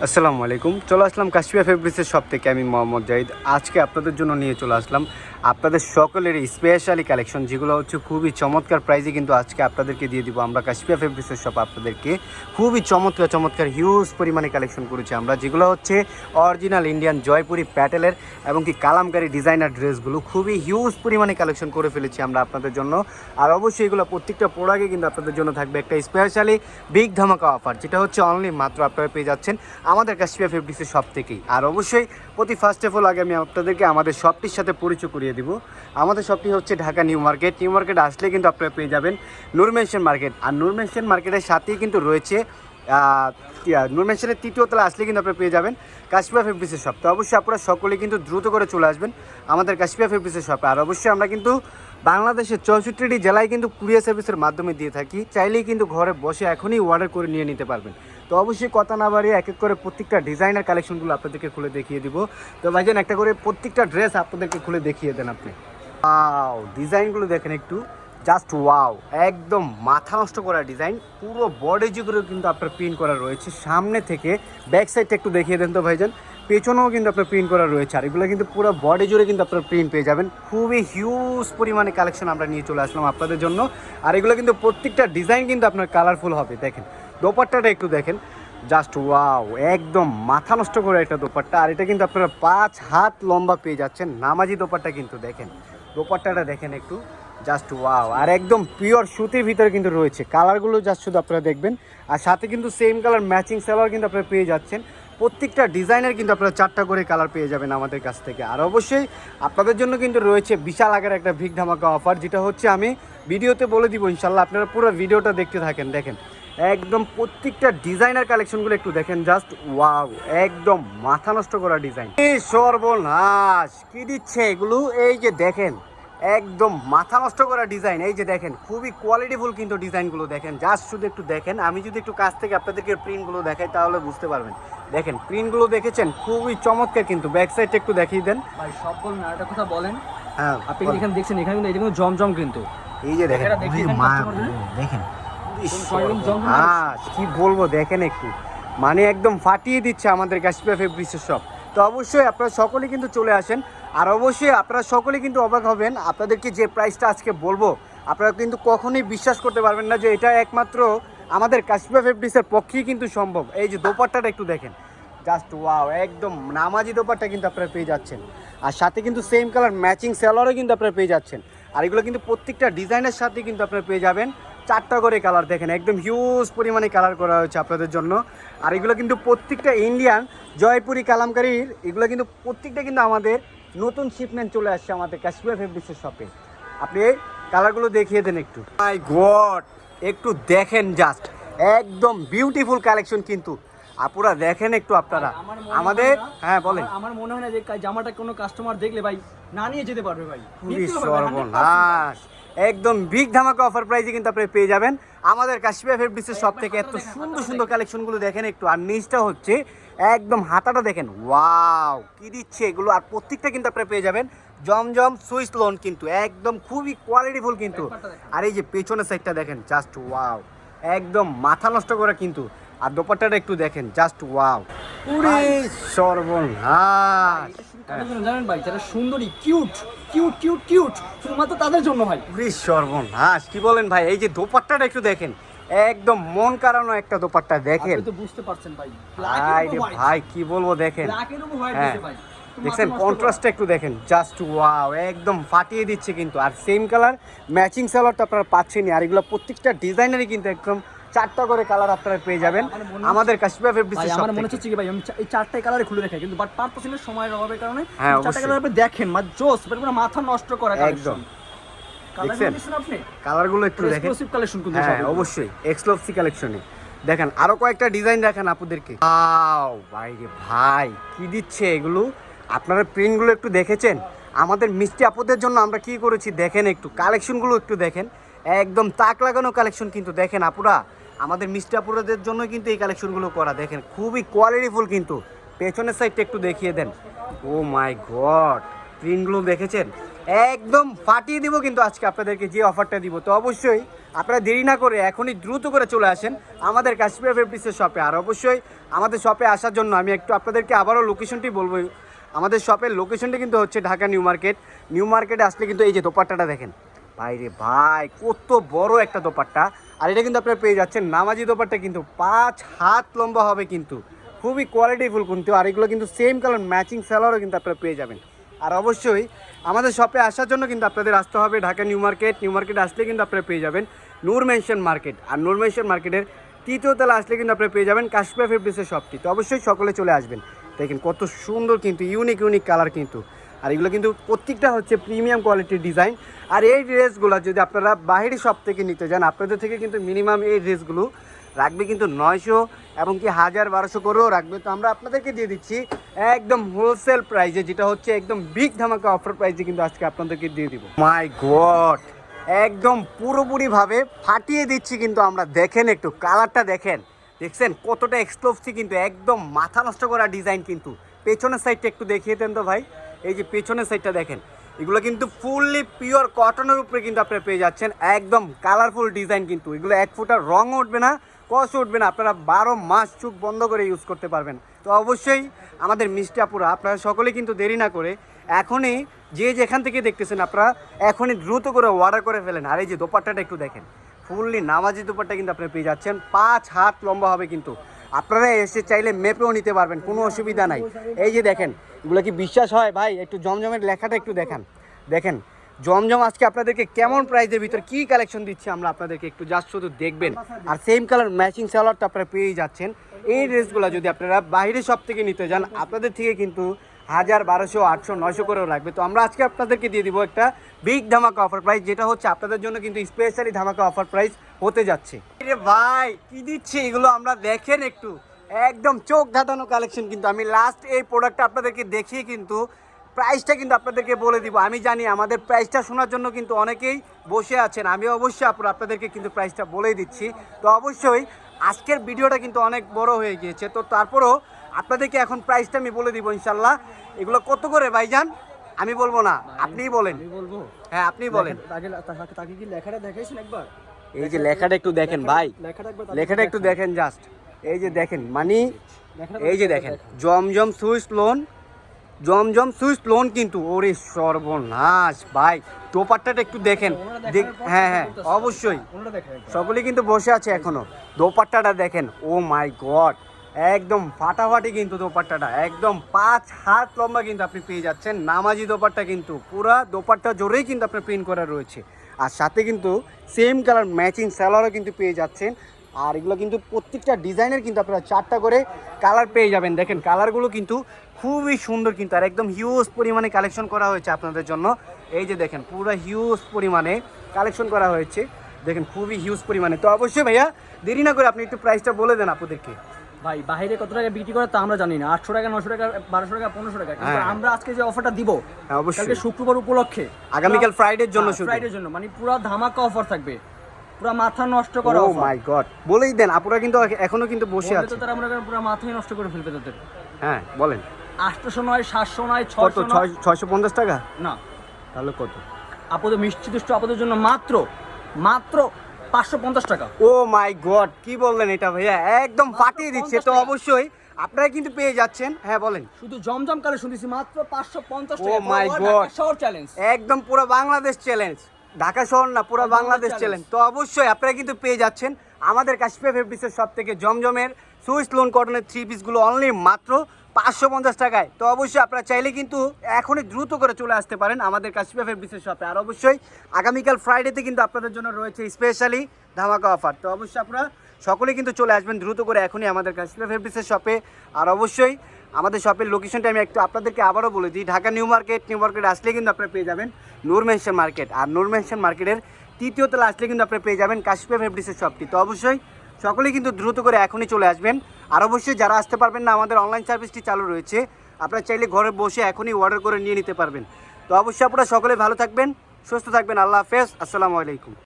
আসসালামু আলাইকুম। চলে আসলাম কাশিয়া ফেব্রিক্সের শপ থেকে। আমি মোহাম্মদ জাহিদ। আজকে আপনাদের জন্য নিয়ে চলে আসলাম আপনাদের সকলের স্পেশালি কালেকশন, যেগুলো হচ্ছে খুবই চমৎকার প্রাইসে কিন্তু আজকে আপনাদেরকে দিয়ে দিব আমরা। কাশিয়া ফেব্রিক্সের শপ আপনাদেরকে খুবই চমৎকার চমৎকার হিউজ পরিমাণে কালেকশন করেছি আমরা, যেগুলো হচ্ছে অরিজিনাল ইন্ডিয়ান জয়পুরি প্যাটেলের এবং কি কালামকারী ডিজাইনার ড্রেসগুলো খুবই হিউজ পরিমাণে কালেকশন করে ফেলেছি আমরা আপনাদের জন্য। আর অবশ্যই এগুলো প্রত্যেকটা প্রোডাক্টে কিন্তু আপনাদের জন্য থাকবে একটা স্পেশালি বিগ ধামাকা অফার, যেটা হচ্ছে অনলি মাত্র আপনারা পেয়ে যাচ্ছেন আমাদের কাশিয়া ফেব্রিক্সের শপ থেকেই। আর অবশ্যই ফার্স্ট অফ অল আগে আমি আপনাদেরকে আমাদের শপটির সাথে পরিচয় করিয়ে দিব। আমাদের শপটি হচ্ছে Dhaka new market. New market আসলে কিন্তু আপনারা পেয়ে যাবেন নূর মেনশন মার্কেট। আর নূর মেনশন মার্কেটের সাথেই কিন্তু রয়েছে নূর মেনশনের তৃতীয় তলা আসলে কিন্তু আপনারা পেয়ে যাবেন কাশিয়া ফেব্রিক্সের শপ। তো অবশ্যই আপনারা সকলে কিন্তু দ্রুত করে চলে আসবেন আমাদের কাশিয়া ফেব্রিক্সের শপে। আর অবশ্যই আমরা কিন্তু বাংলাদেশের 64টি জেলায় কিন্তু কুরিয়ার সার্ভিসের মাধ্যমে দিয়ে থাকি। চাইলেই কিন্তু ঘরে বসে এখনই অর্ডার করে নিয়ে নিতে পারবেন। তো অবশ্যই কথা না বাড়িয়ে এক এক করে প্রত্যেকটা ডিজাইনার কালেকশনগুলো আপনাদেরকে খুলে দেখিয়ে দিব। তো ভাইজান একটা করে প্রত্যেকটা ড্রেস আপনাদেরকে খুলে দেখিয়ে দেন আপনি। ওয়াও, ডিজাইনগুলো দেখেন একটু, জাস্ট ওয়াও, একদম মাথা নষ্ট করা ডিজাইন। পুরো বডি জুড়েও কিন্তু আপনার প্রিন্ট করা রয়েছে। সামনে থেকে ব্যাক সাইডটা একটু দেখিয়ে দেন তো ভাইজান। পেছনেও কিন্তু আপনার প্রিন্ট করা রয়েছে। আর এগুলো কিন্তু পুরো বডি জুড়ে কিন্তু আপনার প্রিন্ট পেয়ে যাবেন। খুবই হিউজ পরিমাণে কালেকশন আমরা নিয়ে চলে আসলাম আপনাদের জন্য। আর এগুলো কিন্তু প্রত্যেকটা ডিজাইন কিন্তু আপনার কালারফুল হবে। দেখেন দোপাট্টাটা একটু দেখেন, জাস্ট ওয়াও, একদম মাথা নষ্ট করে একটা দোপাট্টা। আর এটা কিন্তু আপনারা 5 হাত লম্বা পেয়ে যাচ্ছেন নামাজি দোপাট্টা। কিন্তু দেখেন দোপাট্টাটা দেখেন একটু, জাস্ট ওয়াও। আর একদম পিওর সুতির ভিতরে কিন্তু রয়েছে। কালারগুলো জাস্ট শুধু আপনারা দেখবেন। আর সাথে কিন্তু সেম কালার ম্যাচিং সালোয়ার কিন্তু আপনারা পেয়ে যাচ্ছেন। প্রত্যেকটা ডিজাইনের কিন্তু আপনারা 4টা করে কালার পেয়ে যাবেন আমাদের কাছ থেকে। আর অবশ্যই আপনাদের জন্য কিন্তু রয়েছে বিশাল আকার একটা বিগ ধামাকা অফার, যেটা হচ্ছে আমি ভিডিওতে বলে দিব ইনশাল্লাহ। আপনারা পুরো ভিডিওটা দেখতে থাকেন। দেখেন একদম প্রত্যেকটা ডিজাইনার কালেকশনগুলো একটু দেখেন, জাস্ট ওয়াও, একদম মাথা নষ্ট করা ডিজাইন। এই সর্বনাশ কি দিচ্ছে এগুলো, এই যে দেখেন একদম মাথা নষ্ট করা ডিজাইন। এই যে দেখেন খুবই কোয়ালিটিফুল কিন্তু ডিজাইনগুলো দেখেন, জাস্ট শুধু একটু দেখেন। আমি যদি একটু কাছ থেকে আপনাদেরকে প্রিন্টগুলো দেখাই তাহলে বুঝতে পারবেন। দেখেন প্রিন্টগুলো দেখেছেন, খুবই চমৎকার কিন্তু। ব্যাক সাইডটা একটু দেখিয়ে দেন ভাই। সব বলেন আর একটা কথা বলেন। হ্যাঁ, আপনি এখানে দেখছেন, এখানে কিন্তু এটা কিন্তু জমজম কিন্তু। এই যে দেখেন দেখেন কি বলবো, দেখেন একটু, মানে একদম ফাটিয়ে দিচ্ছে আমাদের কাশিয়া ফেব্রিক্সের শপ। তো অবশ্যই আপনারা সকলে কিন্তু চলে আসেন। আর অবশ্যই আপনারা সকলে কিন্তু অবাক হবেন, আপনাদেরকে যে প্রাইসটা আজকে বলবো আপনারা কিন্তু কখনোই বিশ্বাস করতে পারবেন না যে এটা একমাত্র আমাদের কাশিয়া ফেব্রিক্সের পক্ষেই কিন্তু সম্ভব। এই যে দোপাট্টাটা একটু দেখেন, জাস্ট ওয়াও, একদম নামাজি দোপাট্টা কিন্তু আপনারা পেয়ে যাচ্ছেন। আর সাথে কিন্তু সেম কালার ম্যাচিং সালোয়ারও কিন্তু আপনারা পেয়ে যাচ্ছেন। আর এগুলো কিন্তু প্রত্যেকটা ডিজাইনের সাথে কিন্তু আপনারা পেয়ে যাবেন 4টা করে কালার। দেখেন একদম হিউজ পরিমাণে কালার করা হয়েছে আপনাদের জন্য। আর এগুলো কিন্তু প্রত্যেকটা ইন্ডিয়ান জয়পুরি কালামকারীর, এগুলো কিন্তু প্রত্যেকটা কিন্তু আমাদের নতুন শিপমেন্ট চলে আসছে আমাদের কাশিয়া ফেব্রিক্সের শপে। আপনি কালারগুলো দেখিয়ে দেন একটু। মাই গড, একটু দেখেন, জাস্ট একদম বিউটিফুল কালেকশন কিন্তু। আপুরা দেখেন একটু আপনারা আমাদের। হ্যাঁ বলেন। আমার মনে হয় না যে জামাটা কোনো কাস্টমার দেখলে ভাই না নিয়ে যেতে পারবে ভাই। সর্বনাশ, একদম বিগ ধামাকা অফার প্রাইসে কিন্তু আপনি পেয়ে যাবেন আমাদের কাশিয়া ফেব্রিক্সের শপ থেকে। এত সুন্দর সুন্দর কালেকশনগুলো দেখেন একটু। আর নিচটা হচ্ছে একদম হাতাটা দেখেন, ওয়াও কি দিচ্ছে এগুলো। আর প্রত্যেকটা কিন্তু আপনি পেয়ে যাবেন জমজম সুইস লোন কিন্তু, একদম খুবই কোয়ালিটিফুল কিন্তু। আর এই যে পেছনের সাইডটা দেখেন, জাস্ট ওয়াও, একদম মাথা নষ্ট করা কিন্তু। আর দোপাট্টাটা একটু দেখেন, জাস্ট ওয়াও, পুরি সর্বনাশ। জানেন ভাই, যারা সুন্দরী কিউট কিউট কিউট কিউট শুধুমাত্র তাদের জন্য ভাই। পুরি সর্বনাশ কি বলেন ভাই। এই যে দোপাট্টাটা একটু দেখেন, একদম মন কাড়ানো একটা দোপাট্টা দেখেন। আপনি তো বুঝতে পারছেন ভাই। ভাই কি বলবো, দেখেন দেখছেন কন্ট্রাস্টটা একটু দেখেন, জাস্ট ওয়াও, একদম ফাটিয়ে দিচ্ছে কিন্তু। আর সেম কালার ম্যাচিং সালোয়ারটা আপনারা পাচ্ছেনই। আর এগুলো প্রত্যেকটা ডিজাইনারই কিন্তু একদম 4টা করে কালার আপনারা পেয়ে যাবেন আমাদের কাশিয়া ফেব্রিক্সের শপ থেকে। আমার মনে হচ্ছে কি ভাই, আমি এই 4টাই কালারে খুলে রেখে কিন্তু বাট পারতেছি না সময়ের অভাবের কারণে। হ্যাঁ 4টা কালার আপনি দেখেন, মানে জোস, পুরো মাথা নষ্ট করা একদম। দেখছেন আপনি কালারগুলো একটু দেখেন, এক্সক্লুসিভ কালেকশন কিন্তু। হ্যাঁ অবশ্যই এক্সক্লুসিভ কালেকশনে দেখেন। আরো কয়েকটা ডিজাইন দেখেন আপুদেরকে। ওয়াও ভাই রে ভাই, কি দিচ্ছে এগুলো। আপনারা প্রিন্টগুলো একটু দেখেছেন আমাদের মিষ্টি আপুদের জন্য আমরা কি করেছি দেখেন একটু। কালেকশনগুলো একটু দেখেন, একদম তাক লাগানো কালেকশন কিন্তু। দেখেন আপুরা, আমাদের মিষ্টি আপুরাদের জন্য কিন্তু এই কালেকশনগুলো করা। দেখেন খুবই কোয়ালিটিফুল কিন্তু। পেছনের সাইডটা একটু দেখিয়ে দেন। ও মাই গড, প্রিন্টগুলো দেখেছেন, একদম ফাটিয়ে দিব কিন্তু আজকে আপনাদেরকে যে অফারটা দিব। তো অবশ্যই আপনারা দেরি না করে এখনই দ্রুত করে চলে আসেন আমাদের কাশ্মীর ফেব্রিক্সের শপে। আর অবশ্যই আমাদের শপে আসার জন্য আমি একটু আপনাদেরকে আবারও লোকেশনটি বলবো। আমাদের শপের লোকেশনটি কিন্তু হচ্ছে ঢাকা নিউ মার্কেট। নিউ মার্কেটে আসলে কিন্তু এই যে দোপাট্টাটা দেখেন ভাই রে ভাই, কত বড় একটা দোপাট্টা। আর এটা কিন্তু আপনারা পেয়ে যাচ্ছেন নামাজি দোপাট্টা, কিন্তু 5 হাত লম্বা হবে কিন্তু, খুবই কোয়ালিটিফুল কিন্তু। আর এগুলো কিন্তু সেম কালার ম্যাচিং স্যালোয়ারও কিন্তু আপনারা পেয়ে যাবেন। আর অবশ্যই আমাদের শপে আসার জন্য কিন্তু আপনাদের আসতে হবে Dhaka new market. New market আসলে কিন্তু আপনারা পেয়ে যাবেন নূর মেনশন মার্কেট। আর নূর মেনশন মার্কেটের 3য় তলা আসলে কিন্তু আপনারা পেয়ে যাবেন কাশ্মীর ফেব্রিক্সের শপটি। তো অবশ্যই সকলে চলে আসবেন। দেখেন কত সুন্দর কিন্তু, ইউনিক ইউনিক কালার কিন্তু। আর এগুলো কিন্তু প্রত্যেকটা হচ্ছে প্রিমিয়াম কোয়ালিটির ডিজাইন। আর এই ড্রেসগুলো যদি আপনারা বাইরের শপ থেকে নিতে যান, আপনাদের থেকে কিন্তু মিনিমাম এই ড্রেসগুলো রাখবে কিন্তু 900 এবং কি 1000-1200 করেও রাখবে। তো আমরা আপনাদেরকে দিয়ে দিচ্ছি একদম হোলসেল প্রাইসে, যেটা হচ্ছে একদম বিগ ধামাকা অফার প্রাইসে কিন্তু আজকে আপনাদেরকে দিয়ে দিব। মাই গড, একদম পুরোপুরিভাবে ফাটিয়ে দিচ্ছি কিন্তু আমরা। দেখেন একটু কালারটা দেখেন, দেখছেন কতটা এক্সক্লুসিভ কিন্তু, একদম মাথা নষ্ট করা ডিজাইন কিন্তু। পেছনের সাইডটা একটু দেখিয়ে দেন তো ভাই, এই যে পেছনের সাইডটা দেখেন, এগুলো কিন্তু ফুললি পিওর কটনের উপরে কিন্তু আপনারা পেয়ে যাচ্ছেন। একদম কালারফুল ডিজাইন কিন্তু, এগুলো 1 ফুটার রং উঠবে না, কষ উঠবে না, আপনারা 12 মাস চোখ বন্ধ করে ইউজ করতে পারবেন। তো অবশ্যই আমাদের মিষ্টি আপুরা আপনারা সকলেই কিন্তু দেরি না করে এখনই যে যেখান থেকে দেখতেছেন আপনারা এখনই দ্রুত করে অর্ডার করে ফেলেন। আর এই যে দোপাট্টাটা একটু দেখেন, ফুললি নামাজি দোপাট্টা কিন্তু আপনারা পেয়ে যাচ্ছেন। 5 হাত লম্বা হবে কিন্তু, আপনারা এসে চাইলে মেপেও নিতে পারবেন, কোনো অসুবিধা নাই। এই যে দেখেন, এগুলো কি বিশ্বাস হয় ভাই? একটু জমজমের লেখাটা একটু দেখেন, দেখেন জমজম আজকে আপনাদেরকে কেমন প্রাইসের ভিতর কী কালেকশন দিচ্ছি আমরা আপনাদেরকে একটু জাস্ট শুধু দেখবেন। আর সেম কালার ম্যাচিং সালোয়ারটা আপনারা পেয়েই যাচ্ছেন। এই ড্রেসগুলো যদি আপনারা বাইরে সব থেকে নিতে যান, আপনাদের থেকে কিন্তু 1000, 1200, 800, 900 করেও লাগবে। তো আমরা আজকে আপনাদেরকে দিয়ে দিব একটা বিগ ধামাকা অফার প্রাইস, যেটা হচ্ছে আপনাদের জন্য কিন্তু স্পেশালি ধামাকা অফার প্রাইস হতে যাচ্ছে। রে ভাই কি দিচ্ছে এগুলো আমরা দেখেন একটু, একদম চোখ ধাঁধানো কালেকশন কিন্তু। আমি লাস্ট এই প্রোডাক্টটা আপনাদেরকে দেখিয়ে কিন্তু প্রাইসটা কিন্তু আপনাদেরকে বলে দিব। আমি জানি আমাদের প্রাইসটা শোনার জন্য কিন্তু অনেকেই বসে আছেন, আমি অবশ্যই আপনাদেরকে কিন্তু প্রাইসটা বলেই দিচ্ছি। তো অবশ্যই আজকের ভিডিওটা কিন্তু অনেক বড় হয়ে গিয়েছে, তো তারপরেও আপনাদেরকে এখন প্রাইসটা আমি বলে দিব ইনশাল্লাহ। এগুলো কত করে ভাইজান? আমি বলবো না, আপনিই বলেন। আমি বলবো? হ্যাঁ আপনি বলেন। তাকে কি লেখাটা দেখাইছেন একবার? এই যে লেখাটা একটু দেখেন ভাই, লেখাটা একটু দেখেন জাস্ট। এই যে দেখেন মানে, এই যে দেখেন জমজম সুইস লোন, জমজম সুইস লোন কিন্তু। ওরে সর্বনাশ ভাই, দোপাট্টাটা একটু দেখেন। হ্যাঁ হ্যাঁ অবশ্যই, সকলেই কিন্তু বসে আছে এখনো। দোপাট্টাটা দেখেন, ও মাই গড, একদম ফাটাফাটি কিন্তু দোপাট্টাটা, একদম 5 হাত লম্বা কিন্তু আপনি পেয়ে যাচ্ছেন। নামাজি দোপাট্টা কিন্তু, পুরা দোপাট্টা জোরেই কিন্তু আপনার প্রিন্ট করা রয়েছে। আর সাথে কিন্তু সেম কালার ম্যাচিং সালোয়ারও কিন্তু পেয়ে যাচ্ছেন। আর এগুলো কিন্তু প্রত্যেকটা ডিজাইনের কিন্তু আপনারা 4টা করে কালার পেয়ে যাবেন। দেখেন কালারগুলো কিন্তু খুবই সুন্দর কিন্তু, আর একদম হিউজ পরিমাণে কালেকশন করা হয়েছে আপনাদের জন্য। এই যে দেখেন পুরো হিউজ পরিমাণে কালেকশন করা হয়েছে, দেখেন খুবই হিউজ পরিমাণে। তো অবশ্যই ভাইয়া দেরি না করে আপনি একটু প্রাইসটা বলে দেন আপনাদেরকে। ভাই বাইরে কত টাকা বিক্রি করে তা আমরা জানি না, 800 টাকা, 900 টাকা, 1200 টাকা, 1500 টাকা, কিন্তু আমরা আজকে যে অফারটা দিব কালকে শুক্রবার উপলক্ষে, আগামীকাল ফ্রাইডের জন্য, শুধু ফ্রাইডের জন্য, মানে পুরো ধামাকা অফার থাকবে, পুরো মাথা নষ্ট করা অফার। ও অফার। মাই গড, বলেই দেন, আপনারা কিন্তু এখনো কিন্তু বসে আছে। তারা আমরা পুরো মাথায় নষ্ট করে ফেলবে তাদের। হ্যাঁ বলেন। 800 নয়, 700 নয়, কত? 650 টাকা না, তাহলে কত? আপনাদের মিষ্টি দুষ্ট আপনাদের জন্য মাত্র 550 টাকা। ও মাই গড, কি বললেন এটা ভাইয়া, একদম ফাটিয়ে দিচ্ছে। তো অবশ্যই আপনারা কিন্তু পেয়ে যাচ্ছেন। হ্যাঁ বলেন। শুধু জমজম কালে শুনতেছি মাত্র 550 টাকা। ও মাই গড, শহর চ্যালেঞ্জ, একদম পুরো বাংলাদেশ চ্যালেঞ্জ, ঢাকা শহর না পুরো বাংলাদেশ চ্যালেঞ্জ। তো অবশ্যই আপনারা কিন্তু পেয়ে যাচ্ছেন আমাদের কাশ্মীর ফেব্রিক্সের সব থেকে জমজমের সুইস লোন কটনের 3 পিসগুলো অনলি মাত্র 550 টাকায়। তো অবশ্যই আপনারা চাইলে কিন্তু এখনই দ্রুত করে চলে আসতে পারেন আমাদের কাশ্মীর ফেব্রিক্সের শপে। আর অবশ্যই আগামীকাল ফ্রাইডেতে কিন্তু আপনাদের জন্য রয়েছে স্পেশালি ধামাকা অফার। তো অবশ্যই আপনারা সকলেই কিন্তু চলে আসবেন দ্রুত করে এখনই আমাদের কাশ্মীর ফেব্রিক্সের শপে। আর অবশ্যই আমাদের শপের লোকেশনটা আমি একটু আপনাদেরকে আবারও বলে দিই, Dhaka new market. New market আসলে কিন্তু আপনারা পেয়ে যাবেন নূর মেনশন মার্কেট। আর নূর মেনশন মার্কেটের 3য় তলা আসলে কিন্তু আপনারা পেয়ে যাবেন কাশ্মীর ফেব্রিক্সের শপটি। তো অবশ্যই সকলেই কিন্তু দ্রুত করে এখনই চলে আসবেন। আর অবশ্যই যারা আসতে পারবেন না, আমাদের অনলাইন সার্ভিসটি চালু রয়েছে, আপনারা চাইলে ঘরে বসে এখনই অর্ডার করে নিয়ে নিতে পারবেন। তো অবশ্যই আপনারা সকলে ভালো থাকবেন, সুস্থ থাকবেন। আল্লাহ হাফেজ, আসসালামু আলাইকুম।